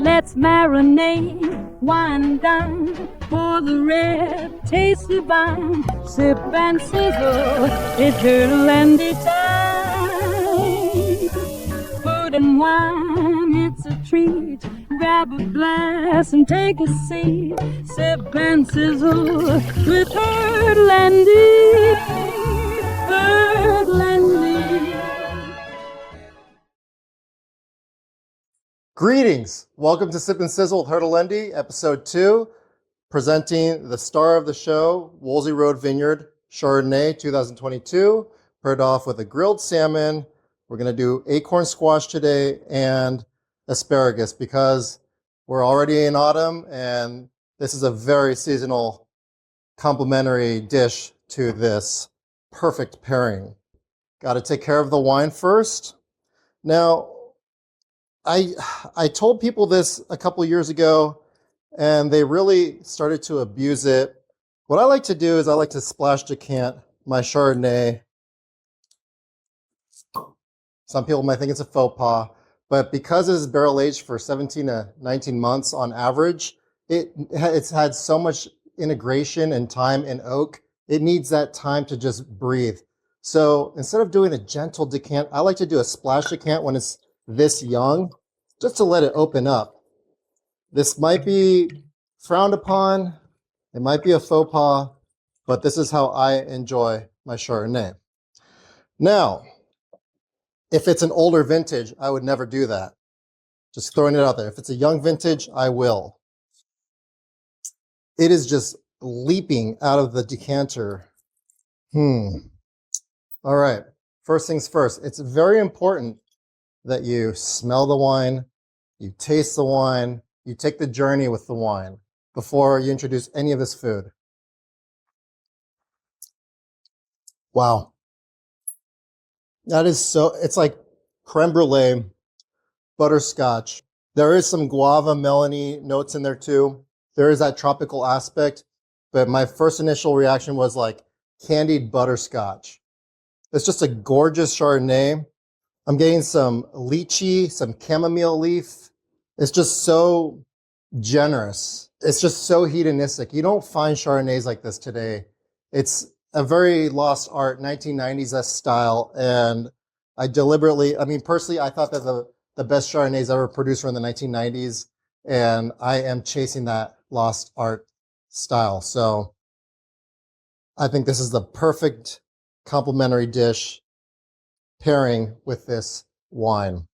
Let's marinate, wine and dine, for the red taste divine. Sip and sizzle, it's Hertelendy time. Food and wine, it's a treat. Grab a glass and take a seat. Sip and sizzle with Hertelendy. Hertelendy. Greetings! Welcome to Sip and Sizzle with Hertelendy, episode 2, presenting the star of the show, Woolsey Road Vineyard Chardonnay 2022, paired off with a grilled salmon. We're going to do acorn squash today and asparagus because we're already in autumn and this is a very seasonal complementary dish to this perfect pairing. Got to take care of the wine first. Now, I told people this a couple years ago and they really started to abuse it. What I like to do is I like to splash decant my Chardonnay. Some people might think it's a faux pas, but because it is barrel aged for 17 to 19 months on average, it's had so much integration and time in oak. It needs that time to just breathe. So instead of doing a gentle decant, I like to do a splash decant when it's this young, just to let it open up. This might be frowned upon, it might be a faux pas, but this is how I enjoy my Chardonnay. Now, if it's an older vintage, I would never do that. Just throwing it out there. If it's a young vintage, I will. It is just leaping out of the decanter. All right, first things first. It's very important that you smell the wine, you taste the wine, you take the journey with the wine before you introduce any of this food. Wow. That is so, it's like creme brulee, butterscotch. There is some guava melony notes in there too. There is that tropical aspect, but my first initial reaction was like candied butterscotch. It's just a gorgeous Chardonnay. I'm getting some lychee, some chamomile leaf. It's just so generous. It's just so hedonistic. You don't find Chardonnays like this today. It's a very lost art, 1990s style. And I personally, I thought that the best Chardonnays ever produced were in the 1990s. And I am chasing that lost art style. So I think this is the perfect complementary dish pairing with this wine.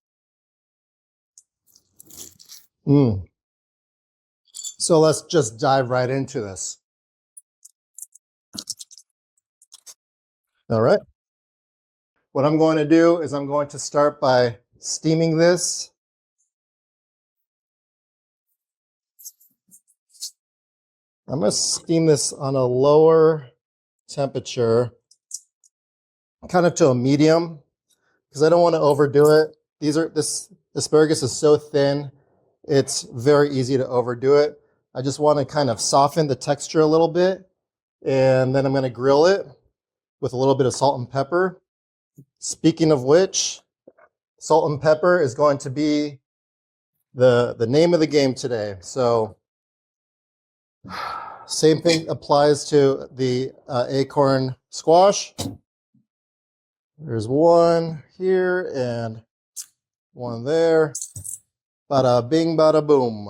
So let's just dive right into this. All right. What I'm going to do is I'm going to start by steaming this. I'm going to steam this on a lower temperature, kind of to a medium, because I don't want to overdo it. This asparagus is so thin, it's very easy to overdo it. I just want to kind of soften the texture a little bit, and then I'm going to grill it with a little bit of salt and pepper. Speaking of which, salt and pepper is going to be the name of the game today. So same thing applies to the acorn squash. There's one here and one there. Bada bing, bada boom.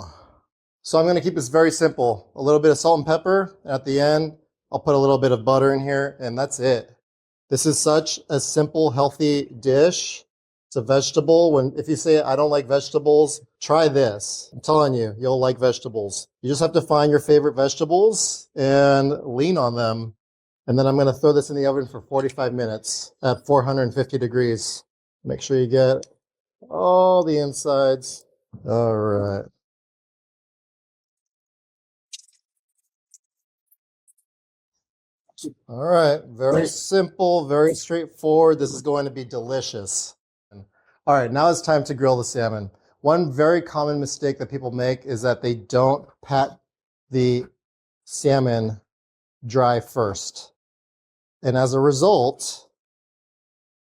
So I'm going to keep this very simple. A little bit of salt and pepper. At the end, I'll put a little bit of butter in here, and that's it. This is such a simple, healthy dish. It's a vegetable. If you say, I don't like vegetables, try this. I'm telling you, you'll like vegetables. You just have to find your favorite vegetables and lean on them. And then I'm going to throw this in the oven for 45 minutes at 450 degrees. Make sure you get all the insides. All right. All right. Very simple, very straightforward. This is going to be delicious. All right. Now it's time to grill the salmon. One very common mistake that people make is that they don't pat the salmon dry first. And as a result,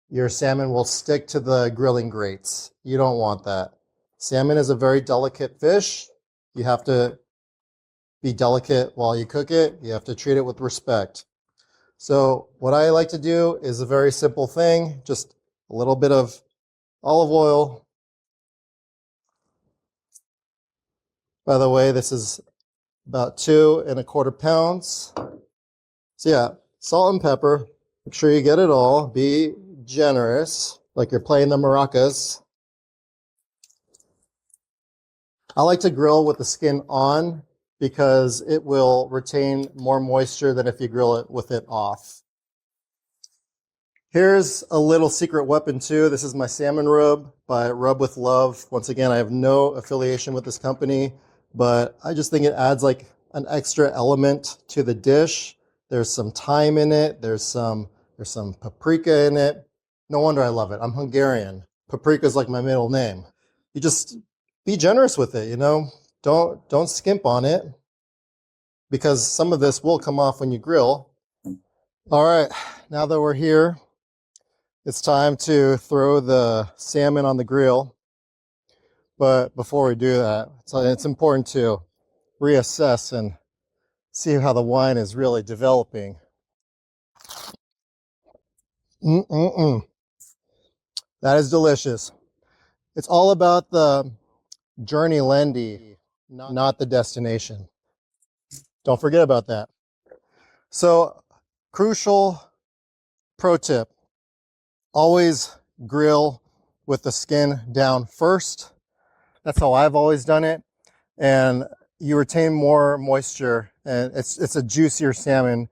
your salmon will stick to the grilling grates. You don't want that. Salmon is a very delicate fish. You have to be delicate while you cook it. You have to treat it with respect. So what I like to do is a very simple thing, just a little bit of olive oil. By the way, this is about 2¼ pounds. So yeah, salt and pepper. Make sure you get it all. Be generous, like you're playing the maracas. I like to grill with the skin on because it will retain more moisture than if you grill it with it off. Here's a little secret weapon too. This is my salmon rub by Rub with Love. Once again, I have no affiliation with this company, but I just think it adds like an extra element to the dish. There's some thyme in it. There's some paprika in it. No wonder I love it. I'm Hungarian. Paprika is like my middle name. You just be generous with it, you know? Don't skimp on it, because some of this will come off when you grill. All right, now that we're here, it's time to throw the salmon on the grill. But before we do that, it's important to reassess and see how the wine is really developing. That is delicious. It's all about the Hertelendy, not the destination. Don't forget about that. So, crucial pro tip, always grill with the skin down first. That's how I've always done it. And you retain more moisture, and it's a juicier salmon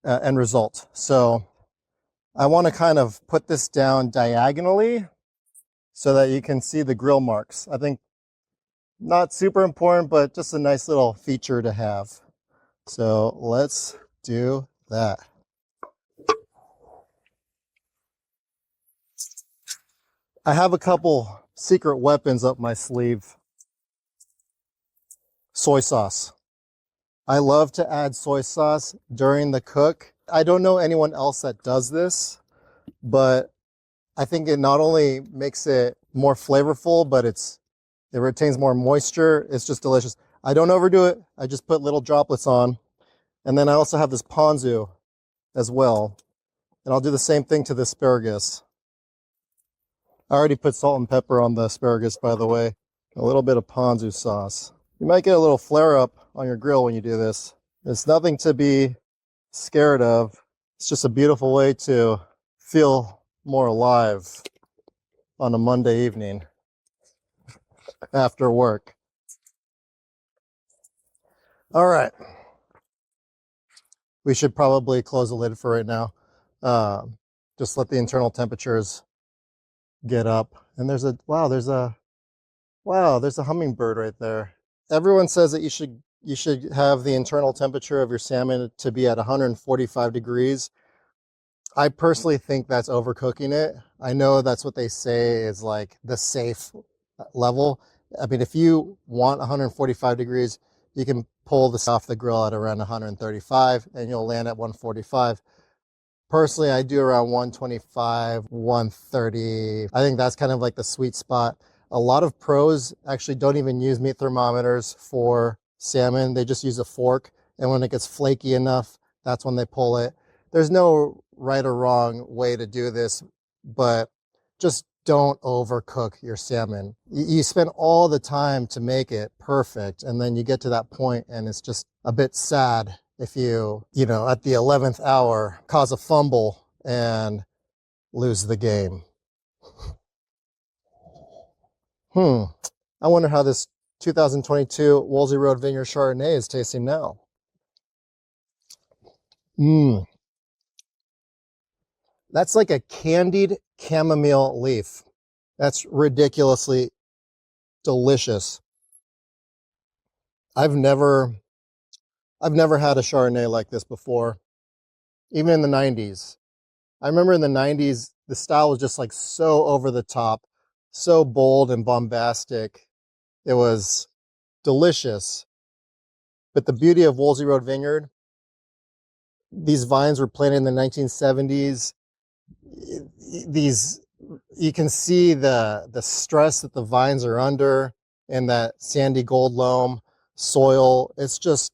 end result. So I want to kind of put this down diagonally so that you can see the grill marks. I think not super important, but just a nice little feature to have. So let's do that. I have a couple secret weapons up my sleeve. Soy sauce. I love to add soy sauce during the cook. I don't know anyone else that does this, but I think it not only makes it more flavorful, but it retains more moisture. It's just delicious. I don't overdo it. I just put little droplets on. And then I also have this ponzu as well. And I'll do the same thing to the asparagus. I already put salt and pepper on the asparagus, by the way. A little bit of ponzu sauce. You might get a little flare up on your grill when you do this. It's nothing to be scared of. It's just a beautiful way to feel more alive on a Monday evening after work. All right. We should probably close the lid for right now. Just let the internal temperatures get up. And there's a hummingbird right there. Everyone says that you should have the internal temperature of your salmon to be at 145 degrees. I personally think that's overcooking it. I know that's what they say is like the safe level. I mean, if you want 145 degrees, you can pull this off the grill at around 135 and you'll land at 145. Personally, I do around 125, 130. I think that's kind of like the sweet spot. A lot of pros actually don't even use meat thermometers for salmon. They just use a fork. And when it gets flaky enough, that's when they pull it. There's no right or wrong way to do this, but just don't overcook your salmon. You spend all the time to make it perfect, and then you get to that point and it's just a bit sad if you at the 11th hour cause a fumble and lose the game. I wonder how this 2022 Woolsey Road Vineyard Chardonnay is tasting now. That's like a candied chamomile leaf. That's ridiculously delicious. I've never had a Chardonnay like this before, even in the 90s. I remember in the 90s, the style was just like so over the top, so bold and bombastic. It was delicious. But the beauty of Woolsey Road Vineyard, these vines were planted in the 1970s. These you can see the stress that the vines are under in that sandy gold loam soil. It's just,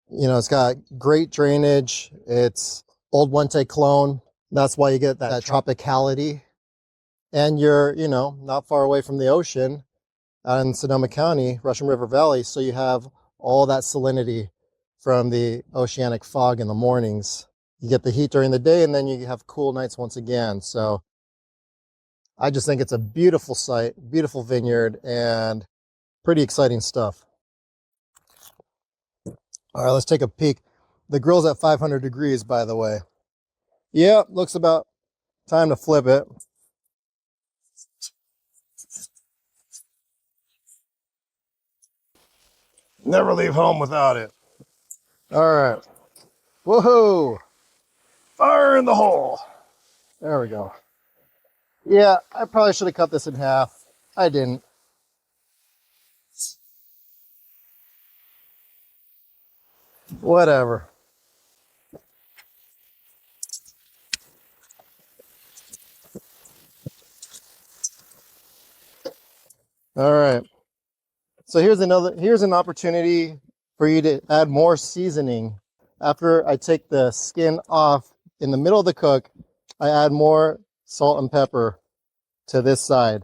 you know, it's got great drainage. It's old Wente clone. That's why you get that tropicality. And you're, you know, not far away from the ocean out in Sonoma County, Russian River Valley. So you have all that salinity from the oceanic fog in the mornings. You get the heat during the day, and then you have cool nights once again. So I just think it's a beautiful site, beautiful vineyard, and pretty exciting stuff. All right, let's take a peek. The grill's at 500 degrees, by the way. Yeah, looks about time to flip it. Never leave home without it. All right. Woohoo! Fire in the hole. There we go. Yeah, I probably should have cut this in half. I didn't. Whatever. All right. So here's an opportunity for you to add more seasoning. After I take the skin off in the middle of the cook, I add more salt and pepper to this side.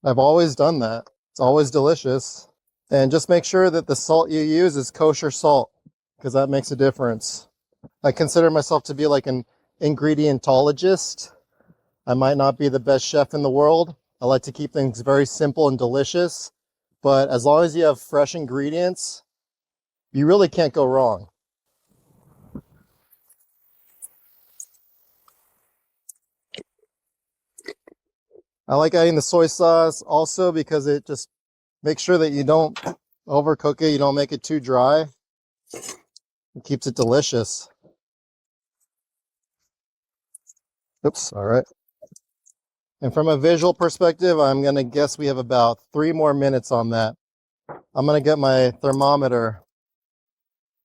I've always done that. It's always delicious. And just make sure that the salt you use is kosher salt, because that makes a difference. I consider myself to be like an ingredientologist. I might not be the best chef in the world. I like to keep things very simple and delicious. But as long as you have fresh ingredients, you really can't go wrong. I like adding the soy sauce also because it just makes sure that you don't overcook it. You don't make it too dry. It keeps it delicious. Oops, all right. And from a visual perspective, I'm going to guess we have about 3 more minutes on that. I'm going to get my thermometer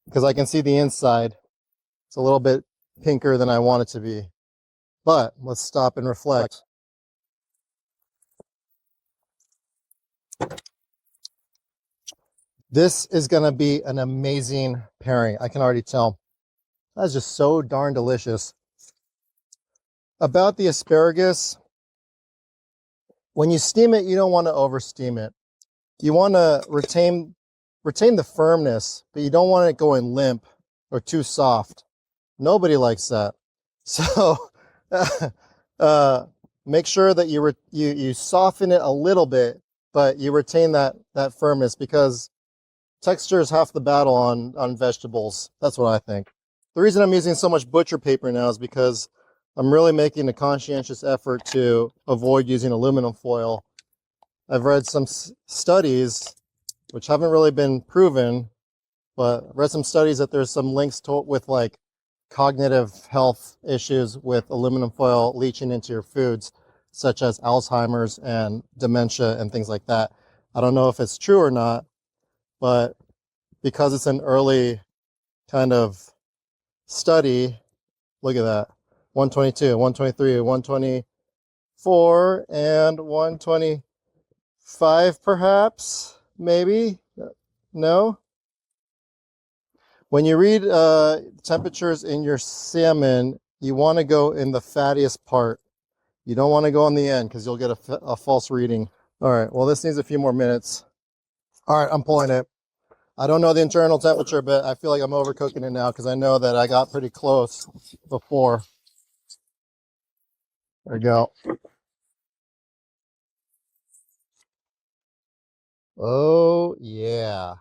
because I can see the inside. It's a little bit pinker than I want it to be. But let's stop and reflect. This is going to be an amazing pairing. I can already tell. That's just so darn delicious. About the asparagus, when you steam it, you don't want to over steam it. You want to retain the firmness, but you don't want it going limp or too soft. Nobody likes that. So make sure that you soften it a little bit, but you retain that firmness, because texture is half the battle on vegetables. That's what I think. The reason I'm using so much butcher paper now is because I'm really making a conscientious effort to avoid using aluminum foil. I've read some studies, which haven't really been proven, but I've read some studies that there's some links with like cognitive health issues with aluminum foil leaching into your foods, such as Alzheimer's and dementia and things like that. I don't know if it's true or not, but because it's an early kind of study, look at that. 122, 123, 124, and 125 perhaps, maybe? No? When you read temperatures in your salmon, you want to go in the fattiest part. You don't want to go on the end because you'll get a false reading. All right, well, this needs a few more minutes. All right, I'm pulling it. I don't know the internal temperature, but I feel like I'm overcooking it now because I know that I got pretty close before. There we go. Oh, yeah.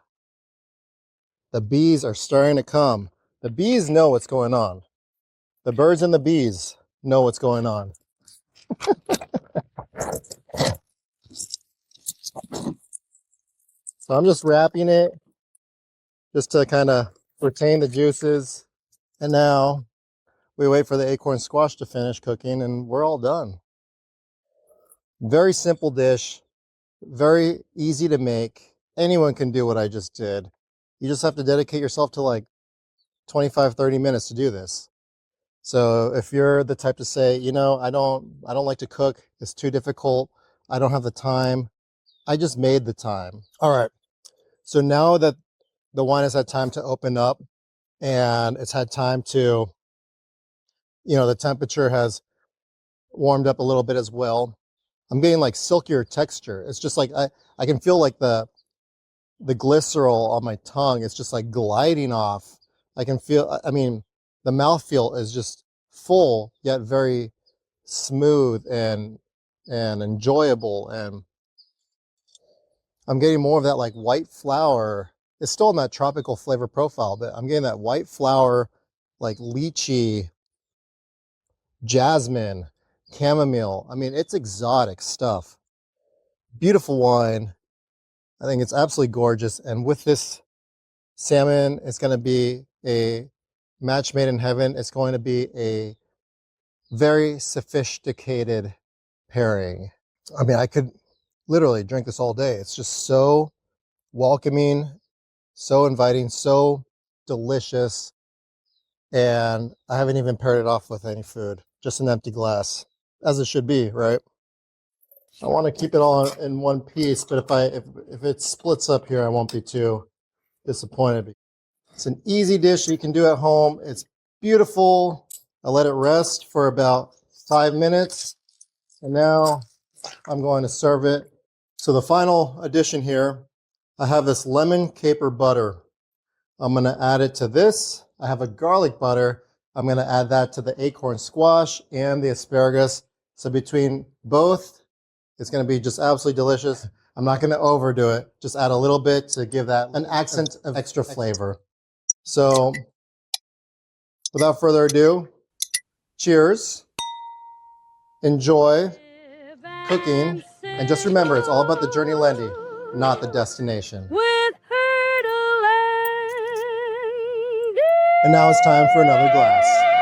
The bees are starting to come. The bees know what's going on. The birds and the bees know what's going on. So I'm just wrapping it just to kind of retain the juices. And now we wait for the acorn squash to finish cooking and we're all done. Very simple dish, very easy to make. Anyone can do what I just did. You just have to dedicate yourself to like 25, 30 minutes to do this. So if you're the type to say, you know, I don't like to cook, it's too difficult, I don't have the time, I just made the time. All right. So now that the wine has had time to open up and it's had time to, you know, the temperature has warmed up a little bit as well, I'm getting like silkier texture. It's just like I can feel like the glycerol on my tongue. It's just like gliding off. I can feel, I mean, the mouthfeel is just full yet very smooth and enjoyable, and I'm getting more of that like white flower. It's still in that tropical flavor profile, but I'm getting that white flower, like lychee, jasmine, chamomile. I mean, it's exotic stuff. Beautiful wine. I think it's absolutely gorgeous. And with this salmon, it's going to be a match made in heaven. It's going to be a very sophisticated pairing. I mean, I could literally drink this all day. It's just so welcoming, so inviting, so delicious. And I haven't even paired it off with any food, just an empty glass, as it should be, right? I want to keep it all in one piece, but if it splits up here, I won't be too disappointed. It's an easy dish you can do at home. It's beautiful. I let it rest for about 5 minutes, and now I'm going to serve it. So the final addition here, I have this lemon caper butter. I'm going to add it to this. I have a garlic butter. I'm going to add that to the acorn squash and the asparagus. So between both, it's going to be just absolutely delicious. I'm not going to overdo it. Just add a little bit to give that an accent of extra flavor. So without further ado, cheers. Enjoy cooking. And just remember, it's all about the journey, Lendy, not the destination. With Hertelendy. And now it's time for another glass.